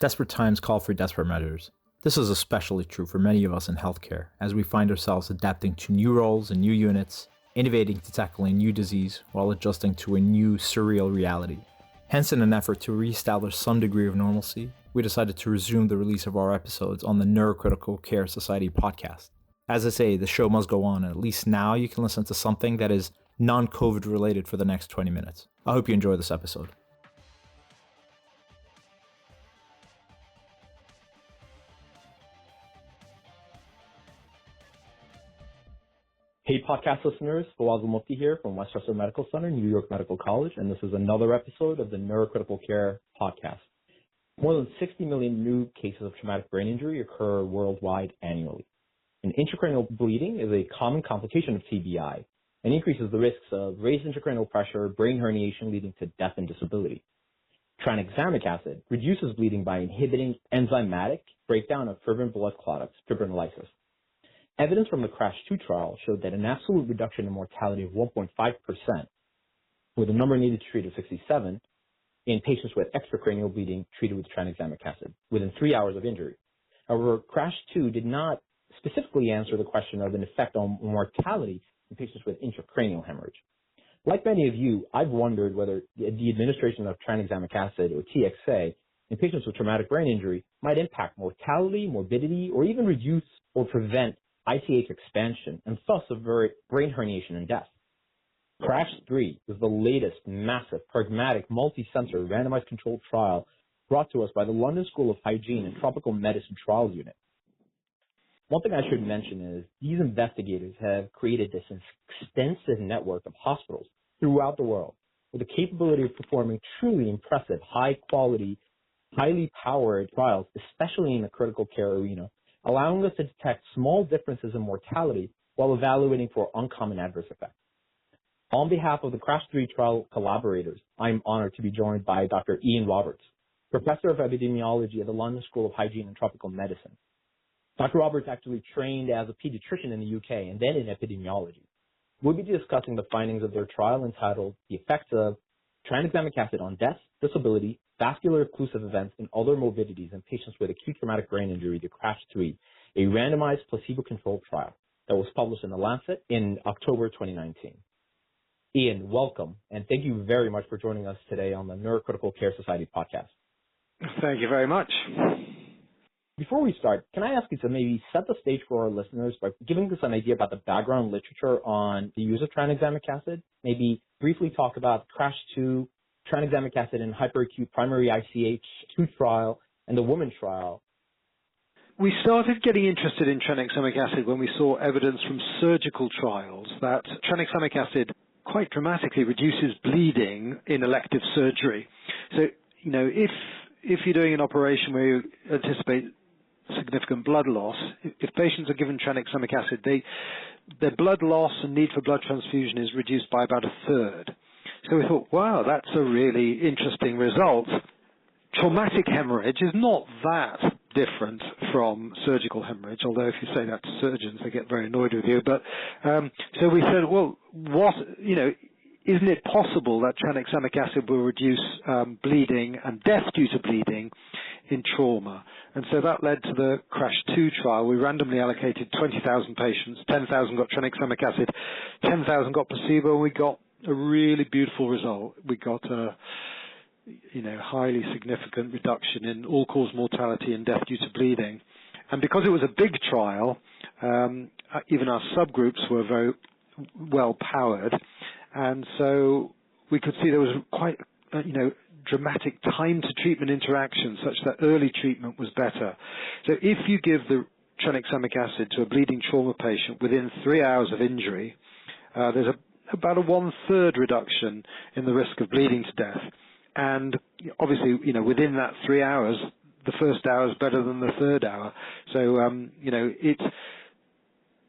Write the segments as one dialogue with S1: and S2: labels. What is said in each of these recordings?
S1: Desperate times call for desperate measures. This is especially true for many of us in healthcare, as we find ourselves adapting to new roles and new units, innovating to tackle a new disease while adjusting to a new surreal reality. Hence, in an effort to re-establish some degree of normalcy, we decided to resume the release of our episodes on the Neurocritical Care Society podcast. As I say, the show must go on, and at least now you can listen to something that is non-COVID related for the next 20 minutes. I hope you enjoy this episode.
S2: Hey podcast listeners, Al-Mufti here from Westchester Medical Center, New York Medical College, and this is another episode of the Neurocritical Care podcast. More than 60 million new cases of traumatic brain injury occur worldwide annually. And intracranial bleeding is a common complication of TBI and increases the risks of raised intracranial pressure, brain herniation leading to death and disability. Tranexamic acid reduces bleeding by inhibiting enzymatic breakdown of fibrin blood products, fibrinolysis. Evidence from the CRASH-2 trial showed that an absolute reduction in mortality of 1.5%, with a number needed to treat of 67, in patients with extracranial bleeding treated with tranexamic acid within 3 hours of injury. However, CRASH-2 did not specifically answer the question of an effect on mortality in patients with intracranial hemorrhage. Like many of you, I've wondered whether the administration of tranexamic acid, or TXA, in patients with traumatic brain injury might impact mortality, morbidity, or even reduce or prevent ICH expansion and thus avert brain herniation and death. CRASH-3 was the latest massive, pragmatic, multi-center, randomized controlled trial brought to us by the London School of Hygiene and Tropical Medicine Trial Unit. One thing I should mention is these investigators have created this extensive network of hospitals throughout the world with the capability of performing truly impressive, high-quality, highly powered trials, especially in the critical care arena, allowing us to detect small differences in mortality while evaluating for uncommon adverse effects. On behalf of the CRASH-3 trial collaborators, I'm honored to be joined by Dr. Ian Roberts, Professor of Epidemiology at the London School of Hygiene and Tropical Medicine. Dr. Roberts actually trained as a pediatrician in the UK and then in epidemiology. We'll be discussing the findings of their trial entitled The Effects of Tranexamic Acid on Death, Disability, Vascular Occlusive Events, and Other Morbidities in Patients with Acute Traumatic Brain Injury, the CRASH-3, a randomized placebo-controlled trial that was published in The Lancet in October 2019. Ian, welcome, and thank you very much for joining us today on the Neurocritical Care Society podcast.
S3: Thank you very much.
S2: Before we start, can I ask you to maybe set the stage for our listeners by giving us an idea about the background literature on the use of tranexamic acid? Maybe briefly talk about CRASH-2, tranexamic acid in hyperacute primary ICH-2 trial, and the woman trial.
S3: We started getting interested in tranexamic acid when we saw evidence from surgical trials that tranexamic acid quite dramatically reduces bleeding in elective surgery. So, if you're doing an operation where you anticipate significant blood loss, if patients are given tranexamic acid, their blood loss and need for blood transfusion is reduced by about a third. So we thought, wow, that's a really interesting result. Traumatic hemorrhage is not that different from surgical hemorrhage, although if you say that to surgeons, they get very annoyed with you. But so we said, well, isn't it possible that tranexamic acid will reduce bleeding and death due to bleeding in trauma? And so that led to the CRASH-2 trial. We randomly allocated 20,000 patients, 10,000 got tranexamic acid, 10,000 got placebo, and we got a really beautiful result. We got a highly significant reduction in all-cause mortality and death due to bleeding. And because it was a big trial, even our subgroups were very well powered, and so we could see there was quite, dramatic time to treatment interaction such that early treatment was better. So if you give the tranexamic acid to a bleeding trauma patient within 3 hours of injury, there's about a 1/3 reduction in the risk of bleeding to death. And obviously, within that 3 hours, the first hour is better than the third hour. So, it's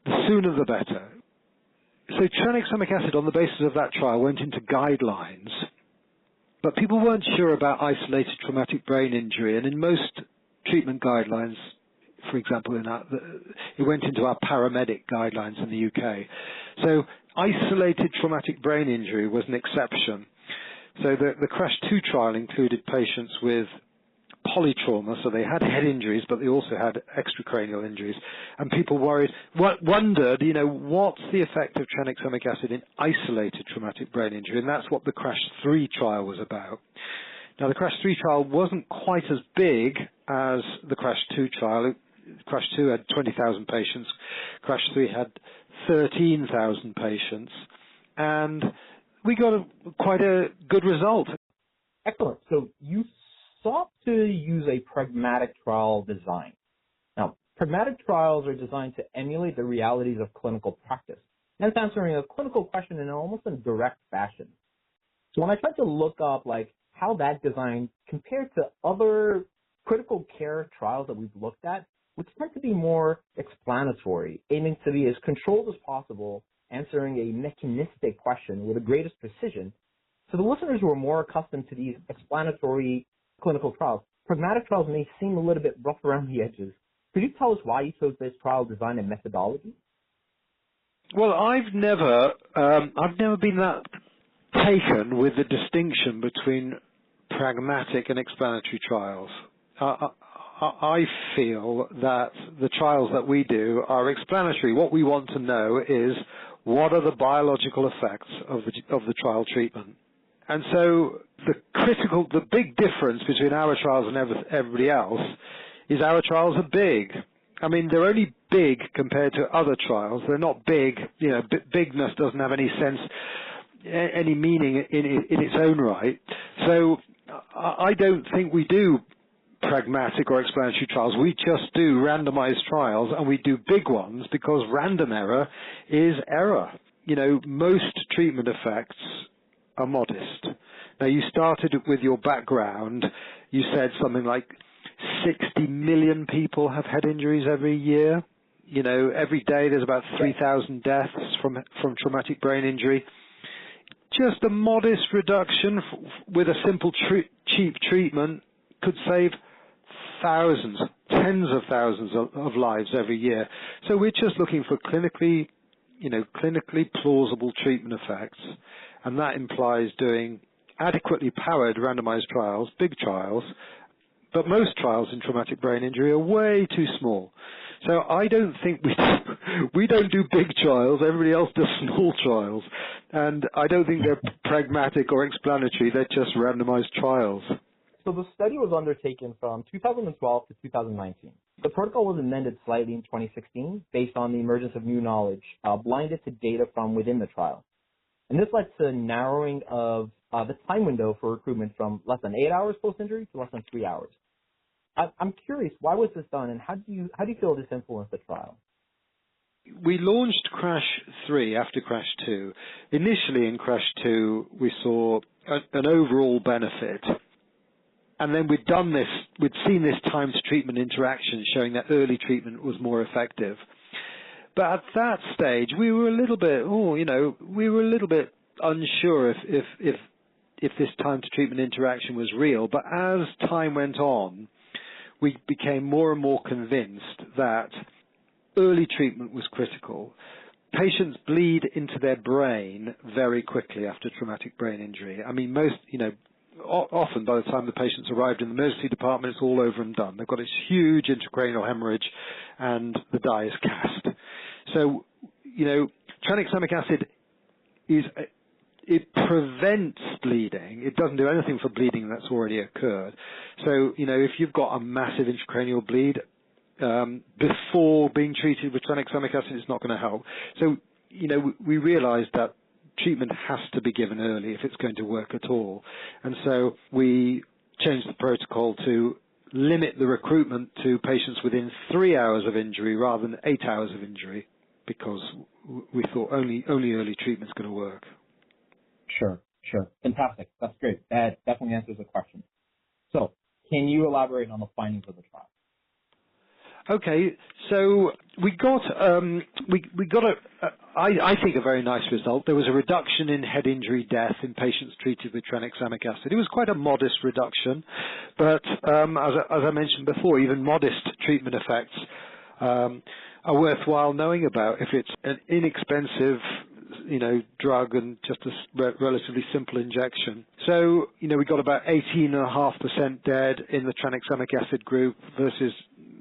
S3: the sooner the better. So tranexamic acid, on the basis of that trial, went into guidelines, but people weren't sure about isolated traumatic brain injury, and in most treatment guidelines, for example, it went into our paramedic guidelines in the UK. So isolated traumatic brain injury was an exception. So the CRASH-2 trial included patients with polytrauma, so they had head injuries, but they also had extracranial injuries. And people wondered, what's the effect of tranexamic acid in isolated traumatic brain injury? And that's what the CRASH 3 trial was about. Now, the CRASH 3 trial wasn't quite as big as the CRASH 2 trial. CRASH 2 had 20,000 patients. CRASH 3 had 13,000 patients. And we got quite a good result.
S2: Excellent. So you sought to use a pragmatic trial design. Now, pragmatic trials are designed to emulate the realities of clinical practice, and it's answering a clinical question in almost a direct fashion. So when I tried to look up how that design compared to other critical care trials that we've looked at, which tend to be more explanatory, aiming to be as controlled as possible, answering a mechanistic question with the greatest precision. So the listeners who are more accustomed to these explanatory clinical trials, pragmatic trials may seem a little bit rough around the edges. Could you tell us why you chose this trial design and methodology?
S3: Well, I've never been that taken with the distinction between pragmatic and explanatory trials. I feel that the trials that we do are explanatory. What we want to know is what are the biological effects of the trial treatment. And so the big difference between our trials and everybody else is our trials are big. I mean, they're only big compared to other trials. They're not big. Bigness doesn't have any sense, any meaning in its own right. So I don't think we do pragmatic or explanatory trials. We just do randomized trials, and we do big ones because random error is error. Most treatment effects are modest. Now, you started with your background. You said something like 60 million people have head injuries every year. Every day there's about 3,000 deaths from traumatic brain injury. Just a modest reduction with a simple cheap treatment could save thousands, tens of thousands of lives every year. So we're just looking for clinically plausible treatment effects, and that implies doing adequately powered randomized trials, big trials, but most trials in traumatic brain injury are way too small. So I don't think we don't do big trials. Everybody else does small trials, and I don't think they're pragmatic or explanatory. They're just randomized trials.
S2: So the study was undertaken from 2012 to 2019. The protocol was amended slightly in 2016 based on the emergence of new knowledge, blinded to data from within the trial. And this led to narrowing of the time window for recruitment from less than 8 hours post-injury to less than 3 hours. I'm curious, why was this done, and how do you feel this influenced the trial?
S3: We launched CRASH 3 after CRASH 2. Initially in CRASH 2, we saw an overall benefit. And then we'd seen this time to treatment interaction showing that early treatment was more effective. But at that stage, we were a little bit unsure if this time to treatment interaction was real. But as time went on, we became more and more convinced that early treatment was critical. Patients bleed into their brain very quickly after traumatic brain injury. I mean, often by the time the patient's arrived in the emergency department, it's all over and done. They've got this huge intracranial hemorrhage and the die is cast. So, tranexamic acid it prevents bleeding. It doesn't do anything for bleeding that's already occurred. So, if you've got a massive intracranial bleed, before being treated with tranexamic acid, it's not going to help. So, we realized that treatment has to be given early if it's going to work at all. And so we changed the protocol to limit the recruitment to patients within 3 hours of injury rather than 8 hours of injury, because we thought only early treatment is going to work.
S2: Sure. Fantastic. That's great. That definitely answers the question. So can you elaborate on the findings of the trial?
S3: Okay, so we got I think a very nice result. There was a reduction in head injury death in patients treated with tranexamic acid. It was quite a modest reduction, but as I mentioned before, even modest treatment effects are worthwhile knowing about if it's an inexpensive, drug and just a relatively simple injection. So, we got about 18.5% dead in the tranexamic acid group versus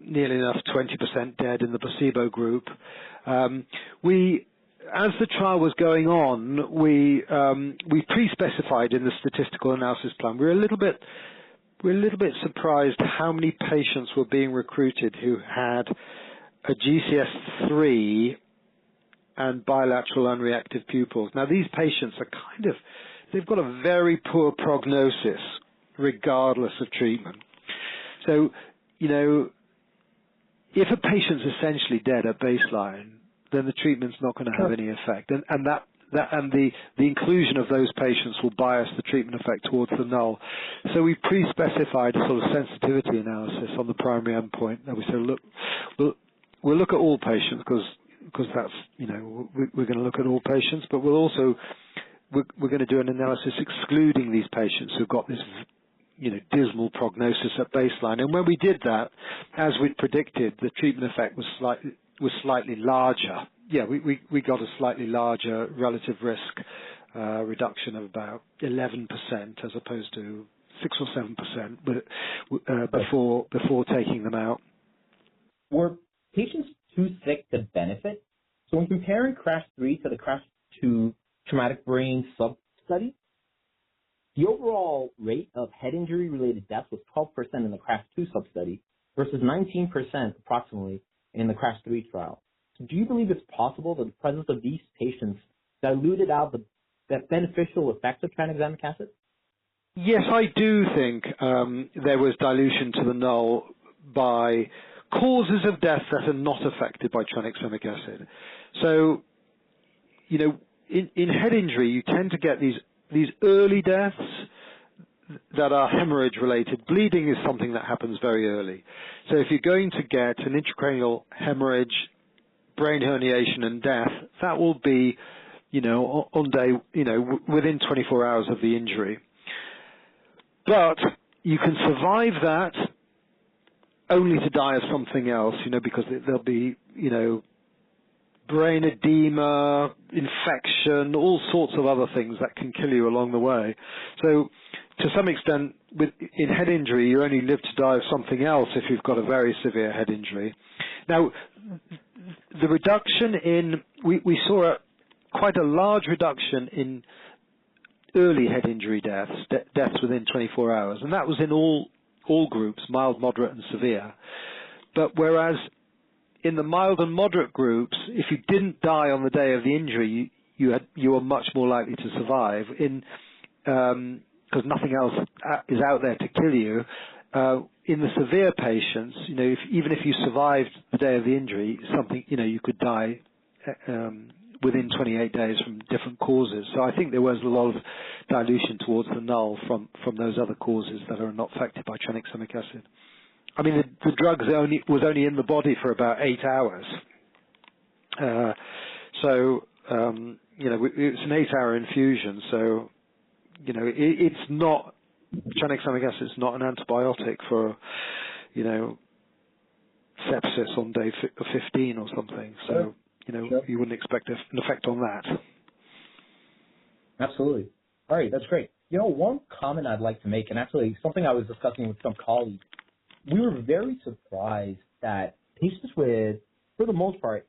S3: nearly enough 20% dead in the placebo group. As the trial was going on, we pre-specified in the statistical analysis plan. We're a little bit surprised how many patients were being recruited who had a GCS3 and bilateral unreactive pupils. Now, these patients are they've got a very poor prognosis regardless of treatment. So, if a patient's essentially dead at baseline, then the treatment's not going to have any effect. And the inclusion of those patients will bias the treatment effect towards the null. So we pre-specified a sort of sensitivity analysis on the primary endpoint. And we said, look, we'll look at all patients because that's, we're going to look at all patients, but we're going to do an analysis excluding these patients who've got this dismal prognosis at baseline. And when we did that, as we predicted, the treatment effect was slightly larger. Yeah, we got a slightly larger relative risk reduction of about 11% as opposed to 6 or 7%, but before taking them out.
S2: Were patients too sick to benefit? So when comparing CRASH-3 to the CRASH-2 traumatic brain sub-study, the overall rate of head injury-related deaths was 12% in the CRASH-2 sub-study versus 19% approximately in the CRASH-3 trial. So do you believe it's possible that the presence of these patients diluted out the beneficial effects of tranexamic acid?
S3: Yes, I do think there was dilution to the null by causes of death that are not affected by tranexamic acid. So, in head injury, you tend to get these early deaths that are hemorrhage related. Bleeding is something that happens very early. So if you're going to get an intracranial hemorrhage, brain herniation and death, that will be, on day, within 24 hours of the injury. But you can survive that only to die of something else, because there'll be, brain edema, infection, all sorts of other things that can kill you along the way. So to some extent, in head injury, you only live to die of something else if you've got a very severe head injury. Now, the reduction we saw quite a large reduction in early head injury deaths within 24 hours, and that was in all groups, mild, moderate, and severe. But whereas in the mild and moderate groups, if you didn't die on the day of the injury, you were much more likely to survive. Because nothing else is out there to kill you. In the severe patients, even if you survived the day of the injury, you could die within 28 days from different causes. So I think there was a lot of dilution towards the null from those other causes that are not affected by tranexamic acid. I mean, the drug was only in the body for about 8 hours. It's an 8-hour infusion, so it's not, tranexamic acid is not an antibiotic for, sepsis on day 15 or something. So, you wouldn't expect an effect on that.
S2: Absolutely. All right, that's great. One comment I'd like to make, and actually something I was discussing with some colleagues, we were very surprised that patients with, for the most part,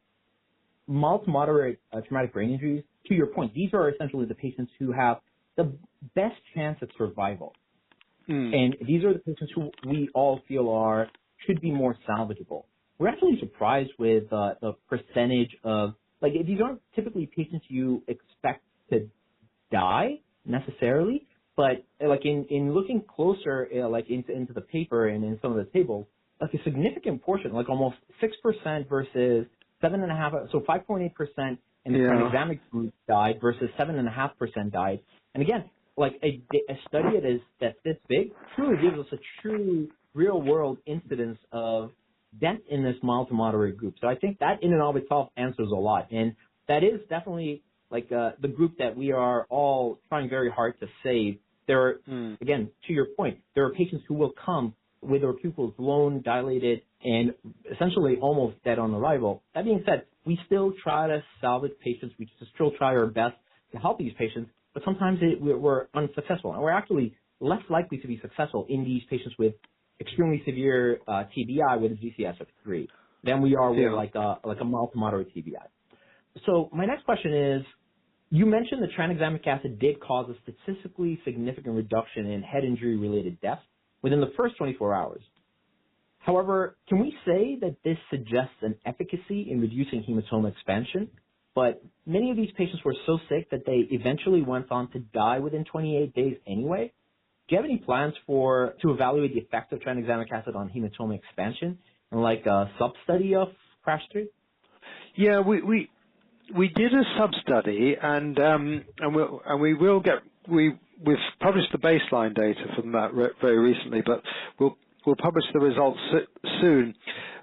S2: mild to moderate traumatic brain injuries, to your point, these are essentially the patients who have the best chance of survival. And these are the patients who we all feel should be more salvageable. We're actually surprised with the percentage of, these aren't typically patients you expect to die necessarily, but in looking closer into the paper and in some of the tables, a significant portion, almost 6% versus 7.5%, so 5.8% in the tranexamic group died versus 7.5% died. And again, a study that's this big truly gives us a true real-world incidence of death in this mild to moderate group. So I think that in and of itself answers a lot. And that is definitely the group that we are all trying very hard to save. There are, again, to your point, there are patients who will come with their pupils blown, dilated, and essentially almost dead on arrival. That being said, we still try to salvage patients. We still try our best to help these patients, but sometimes we're unsuccessful. And we're actually less likely to be successful in these patients with extremely severe TBI with a GCS of 3 than we are with like a mild to moderate TBI. So my next question is, you mentioned that tranexamic acid did cause a statistically significant reduction in head injury-related deaths within the first 24 hours. However, can we say that this suggests an efficacy in reducing hematoma expansion? But many of these patients were so sick that they eventually went on to die within 28 days anyway. Do you have any plans to evaluate the effect of tranexamic acid on hematoma expansion and like a sub-study of CRASH 3?
S3: Yeah, we did a sub-study, and we've published the baseline data from that very recently, but we'll publish the results soon.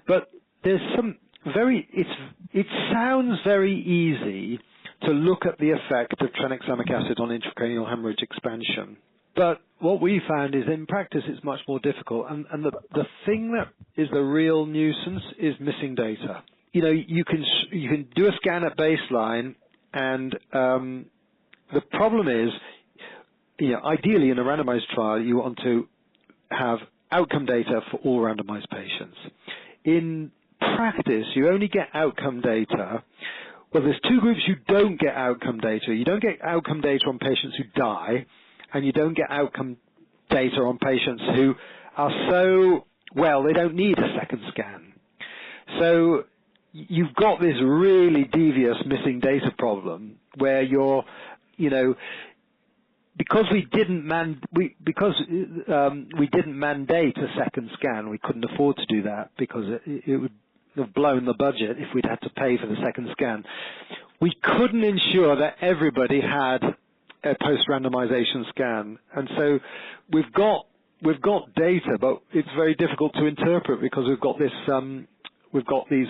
S3: But there's some it sounds very easy to look at the effect of tranexamic acid on intracranial hemorrhage expansion. But what we found is in practice it's much more difficult, and the thing that is the real nuisance is missing data. You know, you can do a scan at baseline, and the problem is, you know, ideally in a randomized trial you want to have outcome data for all randomized patients. In practice, you only get outcome data. Well, there's two groups you don't get outcome data. You don't get outcome data on patients who die, and you don't get outcome data on patients who are so well they don't need a second scan. So you've got this really devious missing data problem where you're, you know, because we didn't mandate a second scan, we couldn't afford to do that because it would have blown the budget if we'd had to pay for the second scan. We couldn't ensure that everybody had a post-randomization scan, and so we've got data, but it's very difficult to interpret because we've got these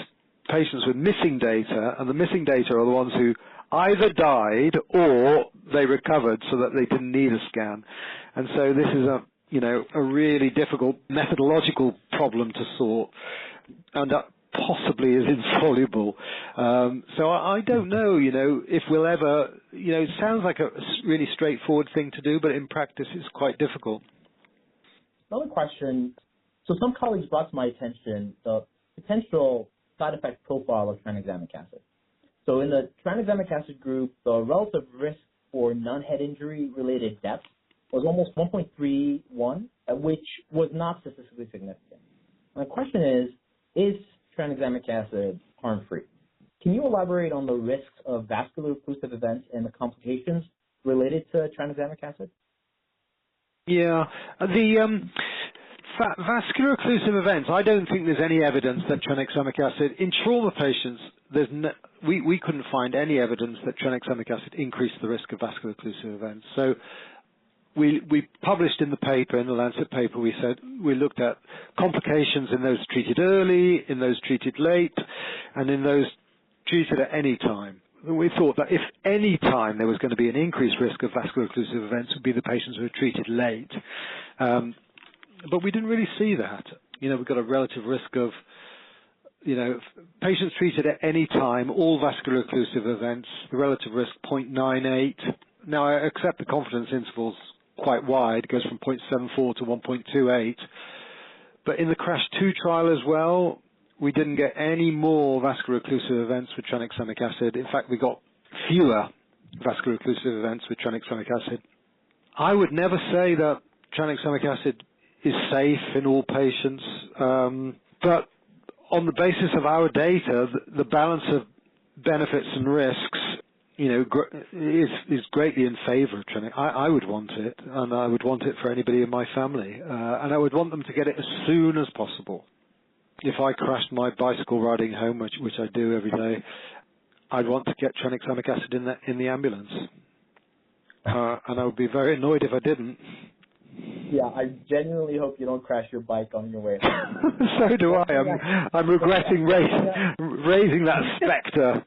S3: patients with missing data, and the missing data are the ones who either died or they recovered so that they didn't need a scan. And so this is a really difficult methodological problem to sort, and possibly is insoluble. So I don't know, if we'll ever, it sounds like a really straightforward thing to do, but in practice it's quite difficult.
S2: Another question. So some colleagues brought to my attention the potential side effect profile of tranexamic acid. So in the tranexamic acid group, the relative risk for non-head injury-related deaths was almost 1.31, which was not statistically significant. My question is tranexamic acid harm-free? Can you elaborate on the risks of vascular occlusive events and the complications related to tranexamic acid? Yeah,
S3: the vascular occlusive events, I don't think there's any evidence that tranexamic acid, in trauma patients, we couldn't find any evidence that tranexamic acid increased the risk of vascular occlusive events. So we published in the paper, in the Lancet paper, we said we looked at complications in those treated early, in those treated late, and in those treated at any time. We thought that if any time there was going to be an increased risk of vascular occlusive events, it would be the patients who were treated late. But we didn't really see that. We've got a relative risk of, patients treated at any time, all vascular occlusive events, the relative risk 0.98. Now, I accept the confidence interval's quite wide, it goes from 0.74 to 1.28. But in the CRASH 2 trial as well, we didn't get any more vascular occlusive events with tranexamic acid. In fact, we got fewer vascular occlusive events with tranexamic acid. I would never say that tranexamic acid is safe in all patients, but on the basis of our data, the balance of benefits and risks, is greatly in favor of tranexamic. I would want it, and I would want it for anybody in my family, and I would want them to get it as soon as possible. If I crashed my bicycle riding home, which I do every day, I'd want to get tranexamic acid in the ambulance, and I would be very annoyed if I didn't.
S2: Yeah, I genuinely hope you don't crash your bike on your way.
S3: So do I. I'm regretting raising that specter.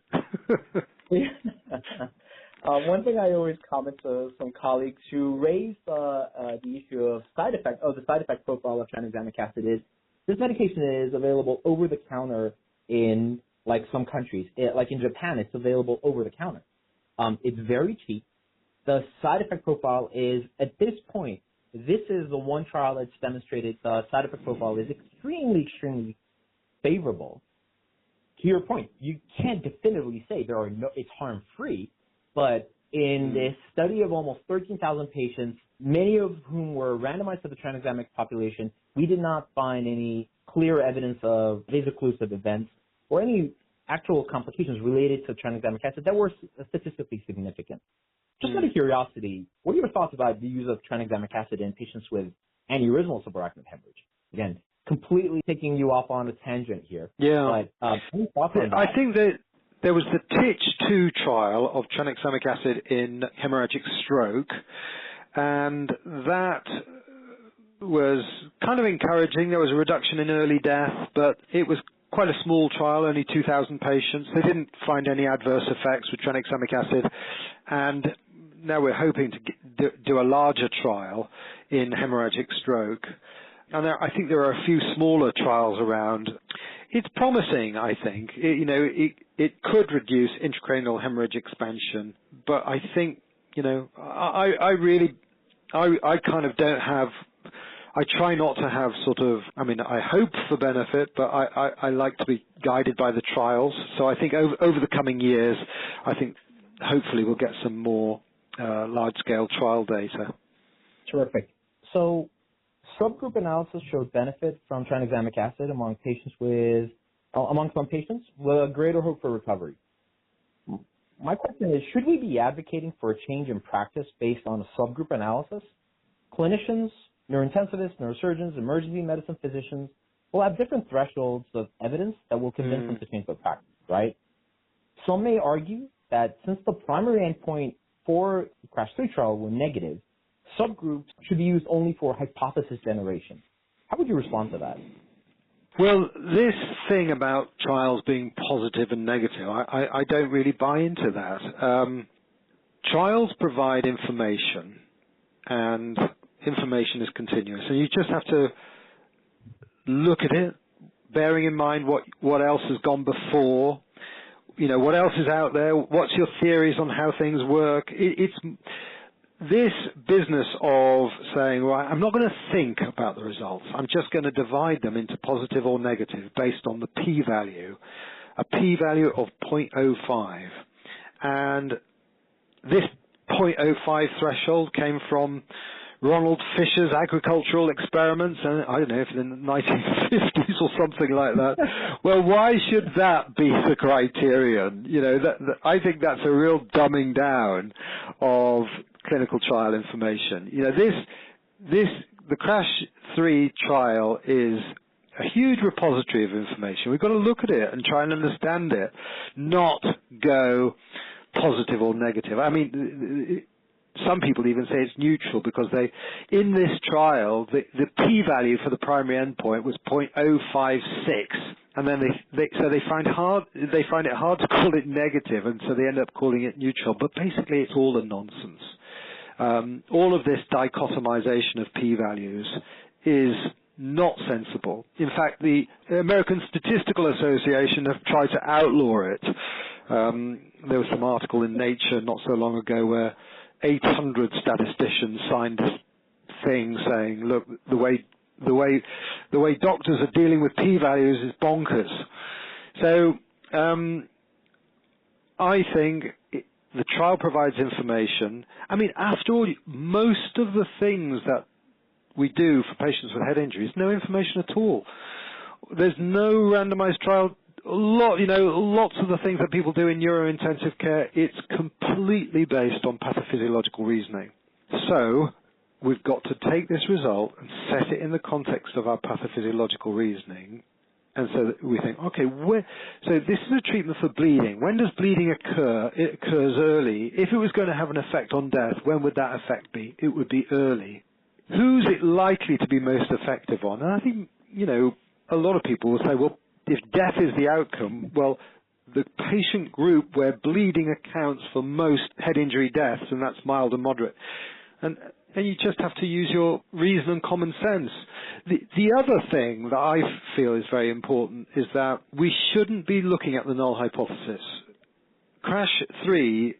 S2: One thing I always comment to some colleagues who raise the issue of the side effect profile of tranexamic acid is this medication is available over the counter in like some countries. Like in Japan, it's available over the counter. It's very cheap. The side effect profile is, at this point, this is the one trial that's demonstrated the side effect profile is extremely, extremely favorable. To your point, you can't definitively say it's harm-free, but in this study of almost 13,000 patients, many of whom were randomized to the tranexamic population, we did not find any clear evidence of vaso-occlusive events or any actual complications related to tranexamic acid that were statistically significant. Just out of curiosity, what are your thoughts about the use of tranexamic acid in patients with aneurysmal subarachnoid hemorrhage? Again, completely taking you off on a tangent here.
S3: Yeah.
S2: But any thoughts on that?
S3: I think that there was the TITCH-2 trial of tranexamic acid in hemorrhagic stroke, and that was kind of encouraging. There was a reduction in early death, but it was quite a small trial, only 2,000 patients. They didn't find any adverse effects with tranexamic acid, and now we're hoping to do a larger trial in hemorrhagic stroke. And I think there are a few smaller trials around. It's promising, I think. It could reduce intracranial hemorrhage expansion, but I think, I kind of don't have, I try not to have I hope for benefit, but I like to be guided by the trials. So I think over the coming years, I think hopefully we'll get some more large-scale trial data.
S2: Terrific. So subgroup analysis showed benefit from tranexamic acid among some patients with a greater hope for recovery. My question is, should we be advocating for a change in practice based on a subgroup analysis? Clinicians, neurointensivists, neurosurgeons, emergency medicine physicians will have different thresholds of evidence that will convince them to change their practice, right? Some may argue that since the primary endpoint for the CRASH-3 trial were negative, subgroups should be used only for hypothesis generation. How would you respond to that?
S3: Well, this thing about trials being positive and negative, I don't really buy into that. Trials provide information, and information is continuous. And you just have to look at it, bearing in mind what else has gone before, what else is out there, what's your theories on how things work. It's this business of saying, right, I'm not going to think about the results. I'm just going to divide them into positive or negative based on the p-value, a p-value of 0.05. And this 0.05 threshold came from Ronald Fisher's agricultural experiments, and I don't know if in the 1950s or something like that. Well, why should that be the criterion? I think that's a real dumbing down of clinical trial information. The CRASH-3 trial is a huge repository of information. We've got to look at it and try and understand it, not go positive or negative. I mean, some people even say it's neutral because in this trial, the p-value for the primary endpoint was 0.056, and then they find it hard to call it negative, and so they end up calling it neutral. But basically, it's all a nonsense. All of this dichotomization of p-values is not sensible. In fact, the American Statistical Association have tried to outlaw it. There was some article in Nature not so long ago where 800 statisticians signed this thing saying, look, the way doctors are dealing with p-values is bonkers. So I think the trial provides information. I mean, after all, most of the things that we do for patients with head injuries, no information at all. There's no randomized trial. Lots of the things that people do in neurointensive care, it's completely based on pathophysiological reasoning. So we've got to take this result and set it in the context of our pathophysiological reasoning. And so that we think, okay, so this is a treatment for bleeding. When does bleeding occur? It occurs early. If it was going to have an effect on death, when would that effect be? It would be early. Who's it likely to be most effective on? And I think, a lot of people will say, well, if death is the outcome, well, the patient group where bleeding accounts for most head injury deaths, and that's mild and moderate. And you just have to use your reason and common sense. The other thing that I feel is very important is that we shouldn't be looking at the null hypothesis. CRASH 3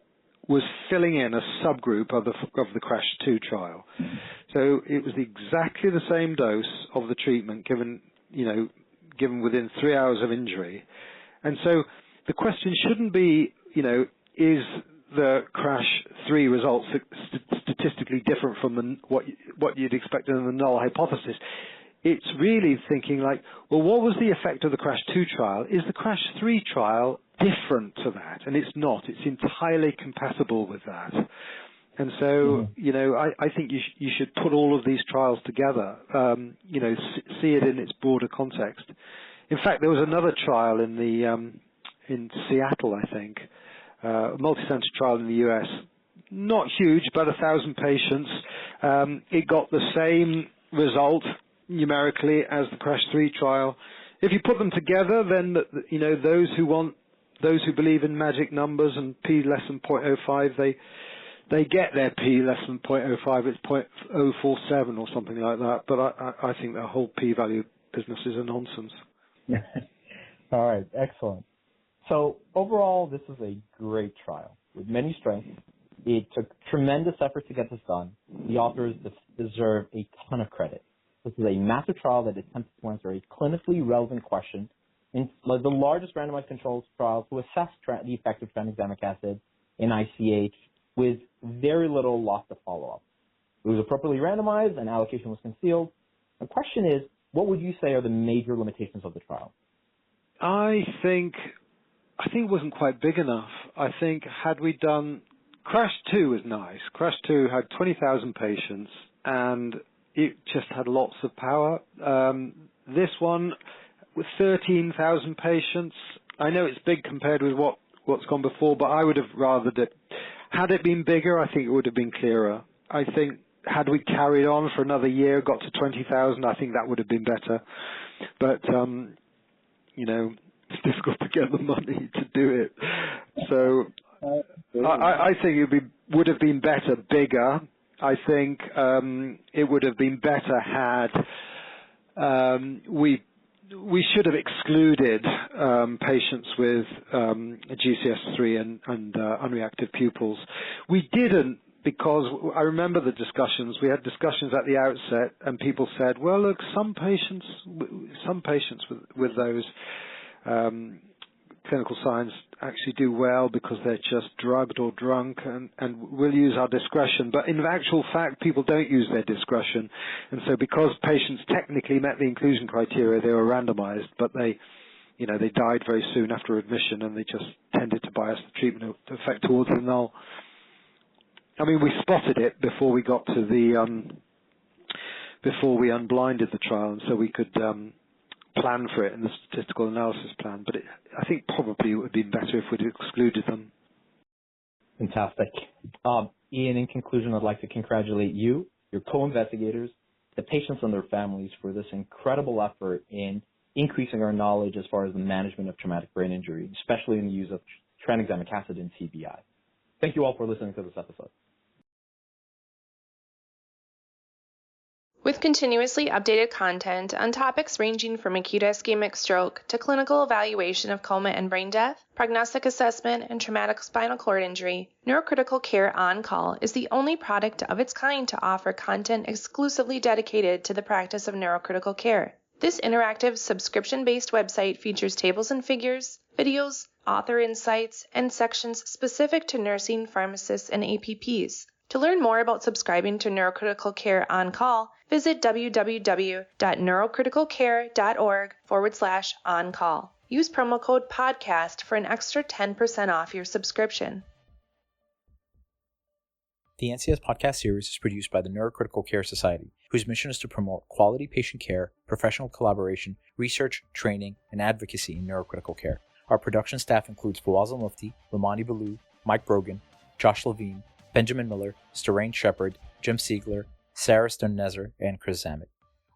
S3: was filling in a subgroup of the CRASH 2 trial. So it was exactly the same dose of the treatment given within 3 hours of injury. And so the question shouldn't be, is the CRASH 3 results statistically different from what you'd expect in the null hypothesis? It's really thinking like, well, what was the effect of the CRASH 2 trial? Is the CRASH 3 trial different to that? And it's not. It's entirely compatible with that. And so, I think you should put all of these trials together, see it in its broader context. In fact, there was another trial in Seattle, I think, a multi-center trial in the U.S. Not huge, about 1,000 patients. It got the same result numerically as the CRASH 3 trial. If you put them together, then those who believe in magic numbers and p less than 0.05, they get their p less than 0.05. It's 0.047 or something like that. But I think the whole p-value business is a nonsense.
S2: All right, excellent. So overall, this is a great trial with many strengths. It took tremendous effort to get this done. The authors deserve a ton of credit. This is a massive trial that attempts to answer a clinically relevant question in the largest randomized controlled trial to assess the effect of tranexamic acid in ICH with very little loss to follow-up. It was appropriately randomized and allocation was concealed. The question is, what would you say are the major limitations of the trial?
S3: I think it wasn't quite big enough. I think had we done CRASH 2 was nice. CRASH 2 had 20,000 patients and it just had lots of power. This one with 13,000 patients, I know it's big compared with what's gone before, but I would have rathered it. Had it been bigger, I think it would have been clearer. I think had we carried on for another year, got to 20,000, I think that would have been better. But it's difficult to get the money to do it. So I think it would have been better, bigger. I think it would have been better had we should have excluded patients with GCS3 and unreactive pupils. We didn't, because I remember the discussions. We had discussions at the outset, and people said, "Well, look, some patients with those clinical signs actually do well because they're just drugged or drunk, and we'll use our discretion." But in actual fact, people don't use their discretion. And so because patients technically met the inclusion criteria, they were randomized, but they died very soon after admission, and they just tended to bias the treatment effect towards the null. I mean, we spotted it before we got to before we unblinded the trial, and so we could plan for it in the statistical analysis plan, but I think probably it would have been better if we'd excluded them.
S2: Fantastic. Ian, in conclusion, I'd like to congratulate you, your co-investigators, the patients and their families for this incredible effort in increasing our knowledge as far as the management of traumatic brain injury, especially in the use of tranexamic acid in TBI. Thank you all for listening to this episode.
S4: With continuously updated content on topics ranging from acute ischemic stroke to clinical evaluation of coma and brain death, prognostic assessment, and traumatic spinal cord injury, Neurocritical Care On Call is the only product of its kind to offer content exclusively dedicated to the practice of neurocritical care. This interactive, subscription-based website features tables and figures, videos, author insights, and sections specific to nursing, pharmacists, and APPs. To learn more about subscribing to Neurocritical Care On Call, visit www.neurocriticalcare.org/on-call. Use promo code PODCAST for an extra 10% off your subscription.
S1: The NCS podcast series is produced by the Neurocritical Care Society, whose mission is to promote quality patient care, professional collaboration, research, training, and advocacy in neurocritical care. Our production staff includes Fawaz Al-Mufti, Ramani Baloo, Mike Brogan, Josh Levine, Benjamin Miller, Sterain Shepard, Jim Siegler, Sarah Sternnezer, and Chris Zammit.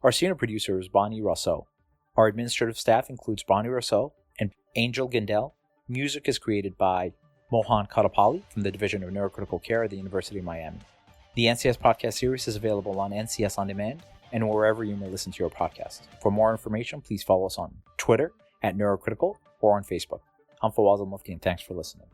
S1: Our senior producer is Bonnie Rousseau. Our administrative staff includes Bonnie Rousseau and Angel Gindel, Music is created by Mohan Kadapali from the Division of Neurocritical Care at the University of Miami. The NCS podcast series is available on NCS On Demand and wherever you may listen to your podcast. For more information, please follow us on Twitter @Neurocritical or on Facebook. I'm Fawaz Al-Mufti, and thanks for listening.